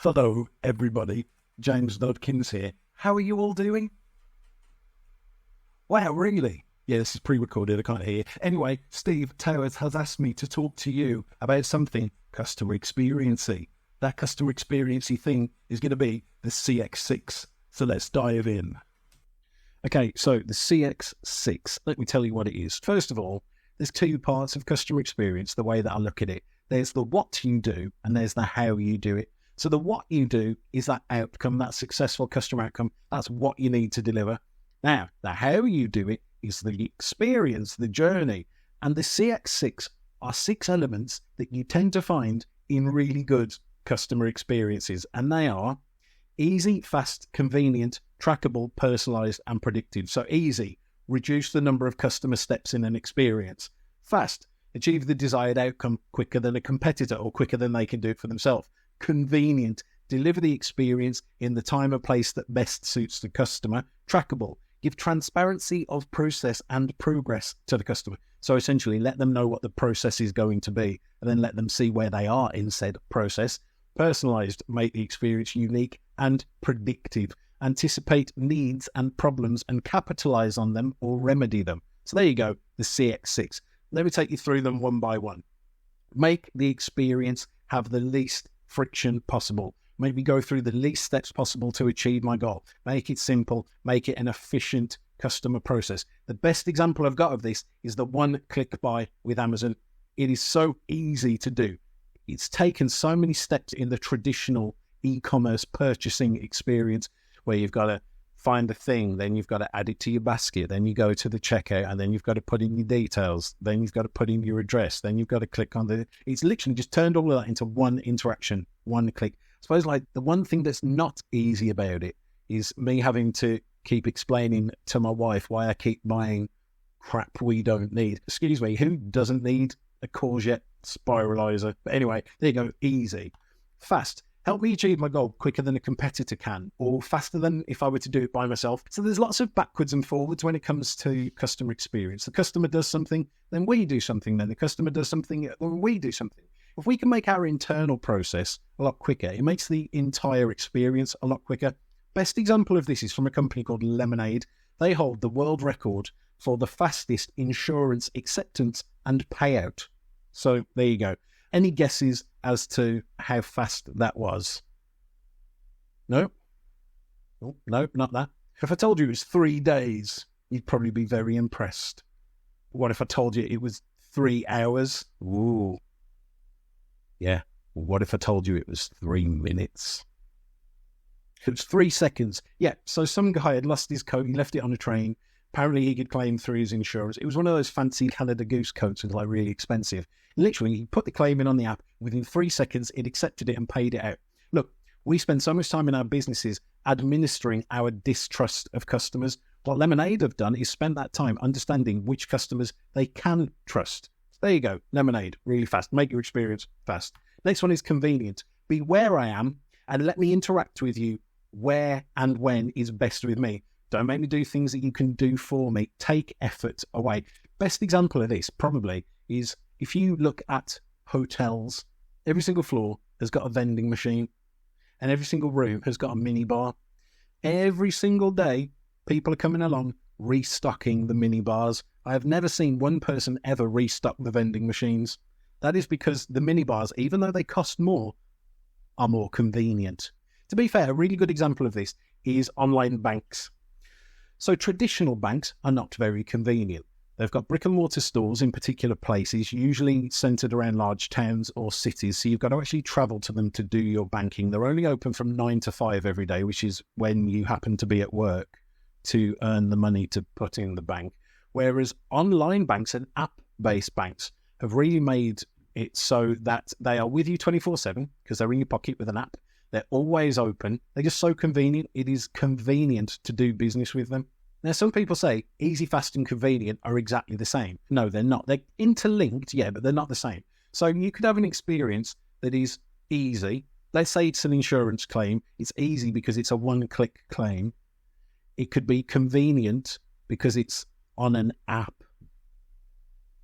Hello, everybody. James Dodkins here. How are you all doing? Wow, really? Yeah, this is pre-recorded. I can't hear. Anyway, Steve Towers has asked me to talk to you about something customer experience-y. That customer experience-y thing is going to be the CX6. So let's dive in. Okay, so the CX6, let me tell you what it is. First of all, there's two parts of customer experience, the way that I look at it. There's the what you do and there's the how you do it. So the what you do is that outcome, that successful customer outcome. That's what you need to deliver. Now, the how you do it is the experience, the journey. And the CX6 are 6 elements that you tend to find in really good customer experiences. And they are easy, fast, convenient, trackable, personalized, and predictive. So easy, reduce the number of customer steps in an experience. Fast, achieve the desired outcome quicker than a competitor or quicker than they can do it for themselves. Convenient, deliver the experience in the time and place that best suits the customer. Trackable, give transparency of process and progress to the customer. So essentially, let them know what the process is going to be and then let them see where they are in said process. Personalized, make the experience unique and predictive. Anticipate needs and problems and capitalize on them or remedy them. So there you go, the CX6. Let me take you through them one by one. Make the experience have the least friction possible. Maybe go through the least steps possible to achieve my goal. Make it simple. Make it an efficient customer process. The best example I've got of this is the one-click buy with Amazon. It is so easy to do. It's taken so many steps in the traditional e-commerce purchasing experience where you've got to find a thing, then you've got to add it to your basket, then you go to the checkout, and then you've got to put in your details, then you've got to put in your address, then you've got to click on the... It's literally just turned all of that into one interaction, one click. I suppose like the one thing that's not easy about it is me having to keep explaining to my wife why I keep buying crap we don't need. Excuse me, who doesn't need a courgette spiralizer? But anyway, there you go, easy. Fast. Help me achieve my goal quicker than a competitor can, or faster than if I were to do it by myself. So there's lots of backwards and forwards when it comes to customer experience. The customer does something, then we do something, then the customer does something, then we do something. If we can make our internal process a lot quicker, it makes the entire experience a lot quicker. Best example of this is from a company called Lemonade. They hold the world record for the fastest insurance acceptance and payout. So there you go. Any guesses as to how fast that was? No? Oh, no, not that. If I told you it was 3 days, you'd probably be very impressed. What if I told you it was 3 hours? Ooh. Yeah. What if I told you it was 3 minutes? It was 3 seconds. Yeah, so some guy had lost his coat, he left it on a train. Apparently he could claim through his insurance. It was one of those fancy Canada Goose coats that was like really expensive. Literally, he put the claim in on the app. Within 3 seconds, it accepted it and paid it out. Look, we spend so much time in our businesses administering our distrust of customers. What Lemonade have done is spend that time understanding which customers they can trust. There you go, Lemonade, really fast. Make your experience fast. Next one is convenient. Be where I am and let me interact with you where and when is best with me. Don't make me do things that you can do for me. Take effort away. Best example of this probably is if you look at hotels, every single floor has got a vending machine and every single room has got a mini bar. Every single day, people are coming along restocking the mini bars. I have never seen one person ever restock the vending machines. That is because the mini bars, even though they cost more, are more convenient. To be fair, a really good example of this is online banks. So traditional banks are not very convenient. They've got brick and mortar stores in particular places, usually centred around large towns or cities. So you've got to actually travel to them to do your banking. They're only open from 9 to 5 every day, which is when you happen to be at work to earn the money to put in the bank. Whereas online banks and app-based banks have really made it so that they are with you 24/7 because they're in your pocket with an app. They're always open. They're just so convenient. It is convenient to do business with them. Now, some people say easy, fast, and convenient are exactly the same. No, they're not. They're interlinked, yeah, but they're not the same. So you could have an experience that is easy. Let's say it's an insurance claim. It's easy because it's a one-click claim. It could be convenient because it's on an app,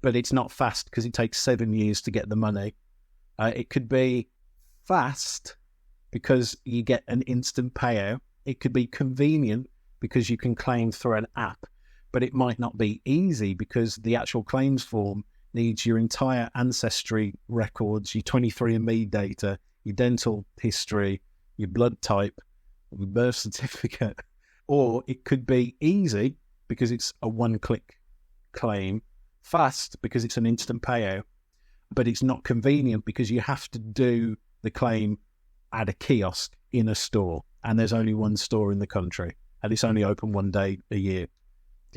but it's not fast because it takes 7 years to get the money. It could be fast because you get an instant payout. It could be convenient because you can claim through an app, but it might not be easy because the actual claims form needs your entire ancestry records, your 23andMe data, your dental history, your blood type, your birth certificate. Or it could be easy because it's a one-click claim, fast because it's an instant payout, but it's not convenient because you have to do the claim at a kiosk in a store, and there's only one store in the country, and it's only open one day a year,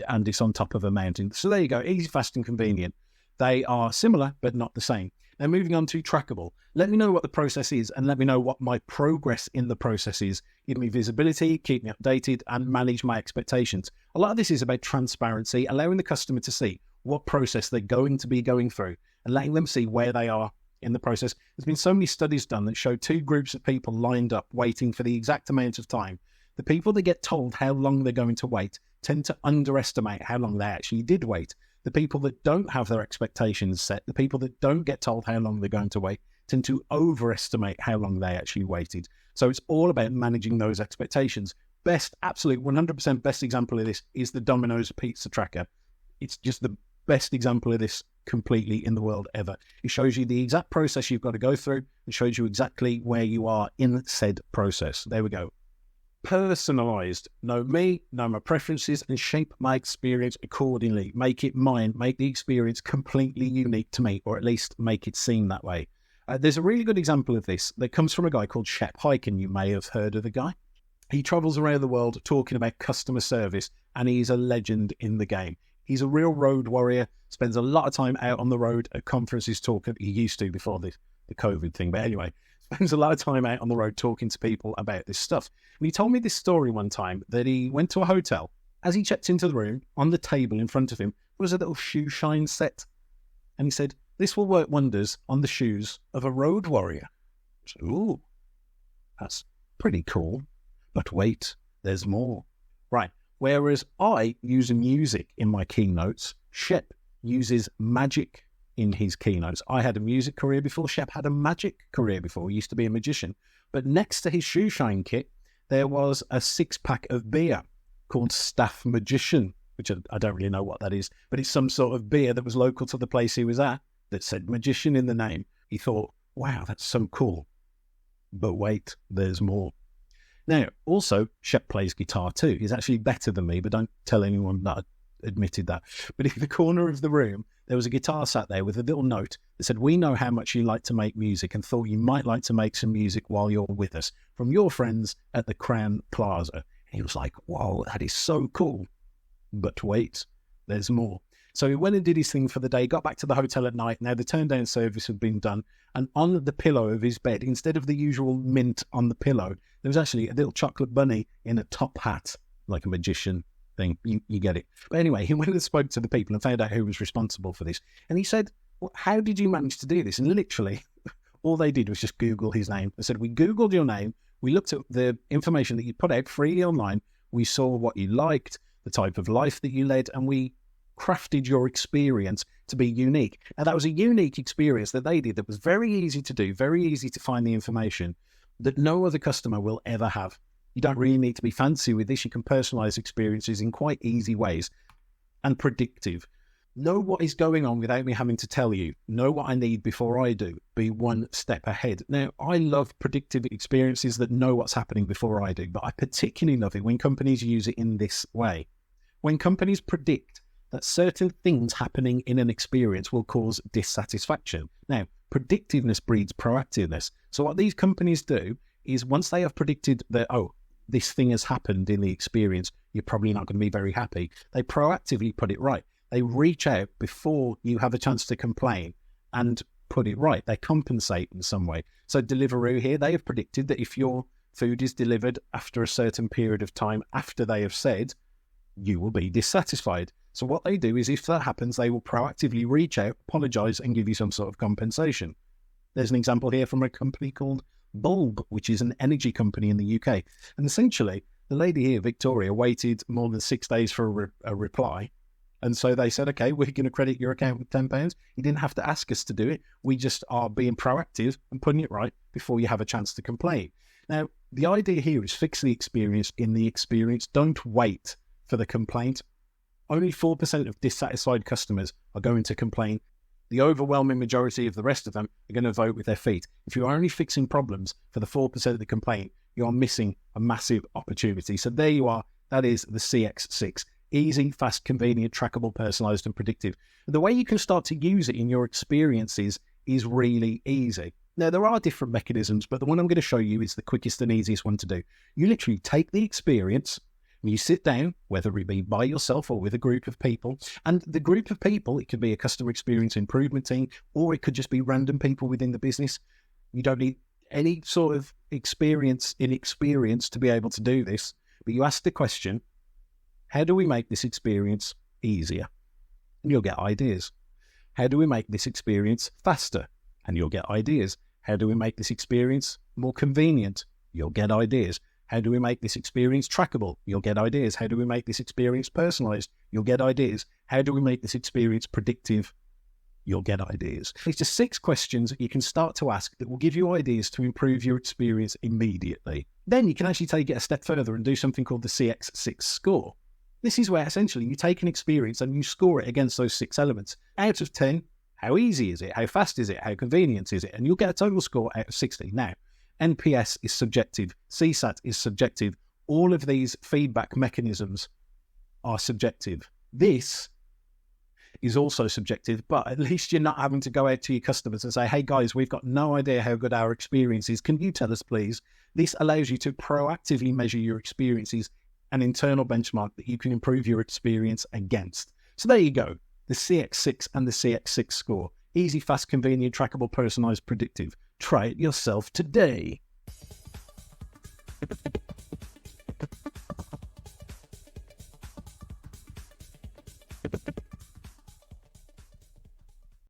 and it's on top of a mountain. So there you go, easy, fast, and convenient. They are similar, but not the same. Now, moving on to trackable. Let me know what the process is and let me know what my progress in the process is. Give me visibility, keep me updated, and manage my expectations. A lot of this is about transparency, allowing the customer to see what process they're going to be going through and letting them see where they are in the process. There's been so many studies done that show two groups of people lined up waiting for the exact amount of time. The people that get told how long they're going to wait tend to underestimate how long they actually did wait. The people that don't have their expectations set, the people that don't get told how long they're going to wait, tend to overestimate how long they actually waited. So it's all about managing those expectations. Best, absolute 100% best example of this is the Domino's pizza tracker. It's just the best example of this completely in the world ever. It shows you the exact process you've got to go through. It shows you exactly where you are in said process. There we go. Personalized. Know me, know my preferences, and shape my experience accordingly. Make it mine. Make the experience completely unique to me, or at least make it seem that way. There's a really good example of this that comes from a guy called Shep Hyken. You may have heard of the guy. He travels around the world talking about customer service, and he's a legend in the game. He's a real road warrior, spends a lot of time out on the road at conferences talking. He used to before the COVID thing, but anyway, spends a lot of time out on the road talking to people about this stuff. And he told me this story one time that he went to a hotel. As he checked into the room, on the table in front of him was a little shoe shine set. And he said, "This will work wonders on the shoes of a road warrior." So, ooh, that's pretty cool. But wait, there's more. Right. Whereas I use music in my keynotes, Shep uses magic in his keynotes. I had a music career before. Shep had a magic career before. He used to be a magician. But next to his shoe shine kit, there was a 6-pack of beer called Staff Magician, which I don't really know what that is, but it's some sort of beer that was local to the place he was at that said magician in the name. He thought, wow, that's so cool. But wait, there's more. Now, also, Shep plays guitar too. He's actually better than me, but don't tell anyone that I admitted that. But in the corner of the room, there was a guitar sat there with a little note that said, "We know how much you like to make music and thought you might like to make some music while you're with us from your friends at the Crown Plaza." And he was like, "Whoa, that is so cool." But wait, there's more. So he went and did his thing for the day, got back to the hotel at night. Now the turn down service had been done. And on the pillow of his bed, instead of the usual mint on the pillow, there was actually a little chocolate bunny in a top hat, like a magician thing. You get it. But anyway, he went and spoke to the people and found out who was responsible for this. And he said, "Well, how did you manage to do this?" And literally, all they did was just Google his name. They said, "We Googled your name. We looked at the information that you put out freely online. We saw what you liked, the type of life that you led, and we crafted your experience to be unique." And that was a unique experience that they did that was very easy to do, very easy to find the information that no other customer will ever have. You don't really need to be fancy with this. You can personalize experiences in quite easy ways and predictive. Know what is going on without me having to tell you. Know what I need before I do. Be one step ahead. Now, I love predictive experiences that know what's happening before I do, but I particularly love it when companies use it in this way. When companies predict that certain things happening in an experience will cause dissatisfaction. Now, predictiveness breeds proactiveness. So what these companies do is once they have predicted that, oh, this thing has happened in the experience, you're probably not going to be very happy, they proactively put it right. They reach out before you have a chance to complain and put it right. They compensate in some way. So Deliveroo here, they have predicted that if your food is delivered after a certain period of time after they have said, you will be dissatisfied. So what they do is if that happens, they will proactively reach out, apologise and give you some sort of compensation. There's an example here from a company called Bulb, which is an energy company in the UK. And essentially, the lady here, Victoria, waited more than 6 days for a reply. And so they said, okay, we're going to credit your account with £10. You didn't have to ask us to do it. We just are being proactive and putting it right before you have a chance to complain. Now, the idea here is fix the experience in the experience. Don't wait for the complaint. Only 4% of dissatisfied customers are going to complain. The overwhelming majority of the rest of them are going to vote with their feet. If you're only fixing problems for the 4% of the complaint, you're missing a massive opportunity. So there you are. That is the CX6. Easy, fast, convenient, trackable, personalized, and predictive. The way you can start to use it in your experiences is really easy. Now, there are different mechanisms, but the one I'm going to show you is the quickest and easiest one to do. You literally take the experience, and you sit down, whether it be by yourself or with a group of people, and the group of people, it could be a customer experience improvement team, or it could just be random people within the business. You don't need any sort of experience to be able to do this, but you ask the question, how do we make this experience easier? And you'll get ideas. How do we make this experience faster? And you'll get ideas. How do we make this experience more convenient? You'll get ideas. How do we make this experience trackable? You'll get ideas. How do we make this experience personalized? You'll get ideas. How do we make this experience predictive? You'll get ideas. It's just 6 questions that you can start to ask that will give you ideas to improve your experience immediately. Then you can actually take it a step further and do something called the CX6 score. This is where essentially you take an experience and you score it against those 6 elements. Out of 10, how easy is it? How fast is it? How convenient is it? And you'll get a total score out of 60. Now, NPS is subjective. CSAT is subjective. All of these feedback mechanisms are subjective. This is also subjective, but at least you're not having to go out to your customers and say, hey guys, we've got no idea how good our experience is. Can you tell us, please? This allows you to proactively measure your experiences, an internal benchmark that you can improve your experience against. So there you go. The CX6 and the CX6 score. Easy, fast, convenient, trackable, personalized, predictive. Try it yourself today.